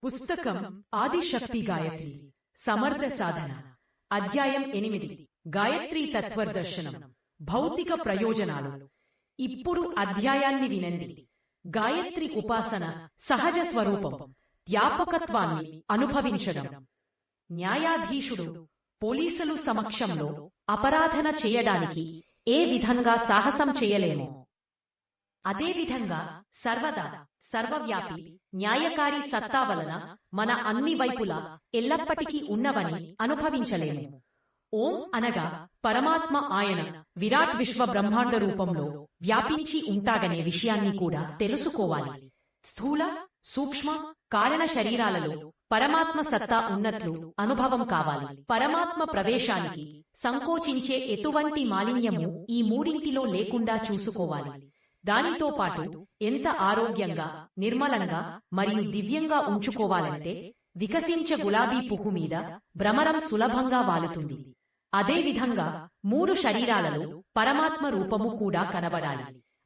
పుస్తకం ఆదిశక్తి గాయత్రి సమర్థ సాధన అధ్యాయం 8 గాయత్రీ తత్వదర్శనం భౌతిక ప్రయోజనాలు. ఇప్పుడు అధ్యాయాన్ని వినండి. గాయత్రి ఉపాసన సహజ స్వరూపం, జ్ఞాపకత్వాన్ని అనుభవించడం. న్యాయాధీశుడు పోలీసులు సమక్షంలో అపరాధన చేయడానికి ఏ విధంగా సాహసం చేయలేమో, అదేవిధంగా సర్వదా సర్వవ్యాపి న్యాయకారి సత్తా వలన మన అన్ని వైపులా ఎల్లప్పటికీ ఉన్నవని అనుభవించలేము. ఓం అనగా పరమాత్మ, ఆయన విరాట్ విశ్వ బ్రహ్మాండ రూపంలో వ్యాపించి ఉంటాడనే విషయాన్ని కూడా తెలుసుకోవాలి. స్థూల సూక్ష్మ కారణ శరీరాలలో పరమాత్మ సత్తా ఉన్నట్లు అనుభవం కావాలి. పరమాత్మ ప్రవేశానికి సంకోచించే ఎటువంటి మాలిన్యము ఈ మూడింటిలో లేకుండా చూసుకోవాలి. దానితో పాటు ఎంత ఆరోగ్యంగా, నిర్మలంగా మరియు దివ్యంగా ఉంచుకోవాలంటే వికసించ గులాబీ పువ్వు మీద భ్రమరం సులభంగా వాలుతుంది. అదేవిధంగా 3 శరీరాలలో పరమాత్మ రూపము కూడా కనబడాలి.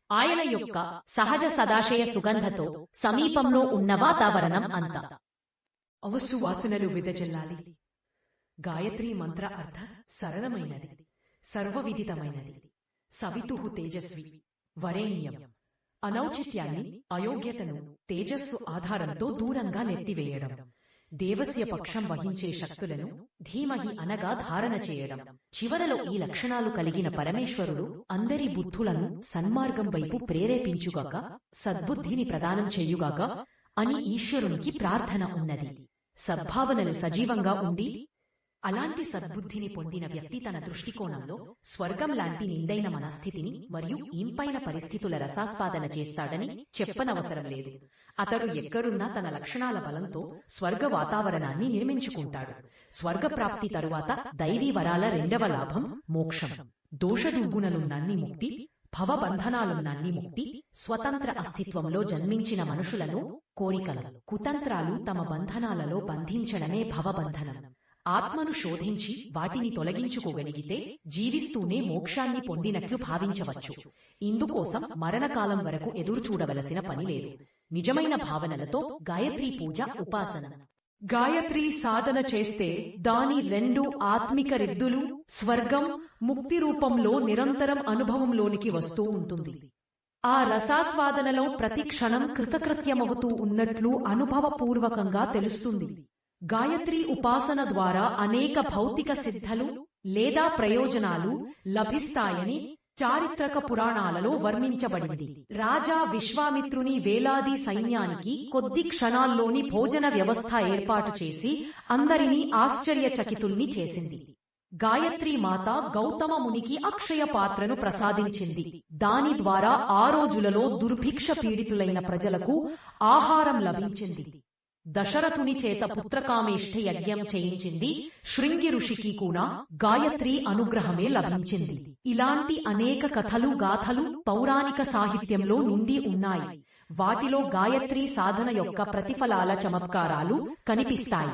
ఆయన యొక్క సహజ సదాశయ సుగంధతో సమీపంలో ఉన్న వాతావరణం అంతా అవసువాసనలు వెదజల్లాలి. గాయత్రీ మంత్ర అర్థ సరళమైనది, సర్వవిదితమైనది. సవితుః తేజస్వి వరేణ్యం. అనౌచిత్యాన్ని, అయోగ్యతను తేజస్సు ఆధారంతో దూరంగా నెత్తివేయడం. దేవస్య పక్షం వహించే శక్తులను ధీమహి అనగా ధారణ చేయడం. చివరలో ఈ లక్షణాలు కలిగిన పరమేశ్వరుడు అందరి బుద్ధులను సన్మార్గం వైపు ప్రేరేపించుగాక, సద్బుద్ధిని ప్రదానం చెయ్యుగాక అని ఈశ్వరునికి ప్రార్థన ఉన్నది. సద్భావనలు సజీవంగా ఉండి అలాంటి సద్బుద్ధిని పొందిన వ్యక్తి తన దృష్టికోణంలో స్వర్గం లాంటి నిందైన మనస్థితిని మరియు ఇంపైన పరిస్థితుల రసాస్వాదన చేస్తాడని చెప్పనవసరం లేదు. అతడు ఎక్కడున్నా తన లక్షణాల బలంతో స్వర్గ వాతావరణాన్ని నిర్మించుకుంటాడు. స్వర్గప్రాప్తి తరువాత దైవీ వరాల 2వ లాభం మోక్షం. దోషదుర్గుణలున్నాన్ని ముక్తి, భవబంధనాలున్నాన్ని ముక్తి. స్వతంత్ర అస్తిత్వంలో జన్మించిన మనుషులను కోరికలు, కుతంత్రాలు తమ బంధనాలలో బంధించడమే భవబంధనం. ఆత్మను శోధించి వాటిని తొలగించుకోగలిగితే జీవిస్తూనే మోక్షాన్ని పొందినట్లు భావించవచ్చు. ఇందుకోసం మరణకాలం వరకు ఎదురుచూడవలసిన పని లేదు. నిజమైన భావనలతో గాయత్రీ పూజ, ఉపాసన, గాయత్రీ సాధన చేస్తే దాని 2 ఆత్మిక రిద్దులు స్వర్గం, ముక్తి రూపంలో నిరంతరం అనుభవంలోనికి వస్తూ ఉంటుంది. ఆ రసాస్వాదనలో ప్రతి క్షణం కృతకృత్యమవుతూ ఉన్నట్లు అనుభవపూర్వకంగా తెలుస్తుంది. గాయత్రీ ఉపాసన ద్వారా అనేక భౌతిక సిద్ధలు లేదా ప్రయోజనాలు లభిస్తాయని చారిత్రక పురాణాలలో వర్ణించబడింది. రాజా విశ్వామిత్రుని వేలాది సైన్యానికి కొద్ది క్షణాల్లోని భోజన వ్యవస్థ ఏర్పాటు చేసి అందరినీ ఆశ్చర్యచకితుల్ని చేసింది. గాయత్రీ మాత గౌతమ మునికి అక్షయ పాత్రను ప్రసాదించింది. దాని ద్వారా ఆ రోజులలో దుర్భిక్ష పీడితులైన ప్రజలకు ఆహారం లభించింది. దశరథుని చేత పుత్రకామేష్ఠి యజ్ఞం చేయించింది. శృంగి ఋషికి కూడా గాయత్రీ అనుగ్రహమే లభించింది. ఇలాంటి అనేక కథలు, గాథలు పౌరాణిక సాహిత్యంలో నిండి ఉన్నాయి. వాటిలో గాయత్రీ సాధన యొక్క ప్రతిఫలాల చమత్కారాలు కనిపిస్తాయి.